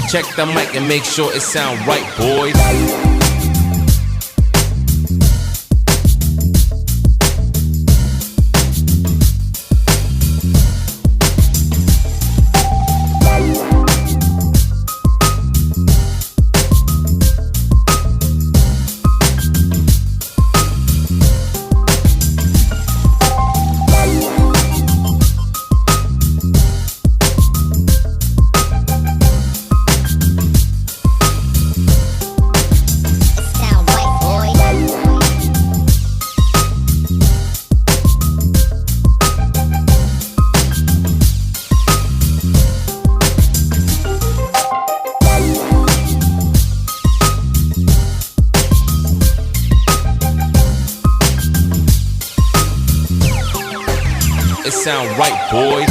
Check the mic and make sure it sound right, boys. It sound right, boys.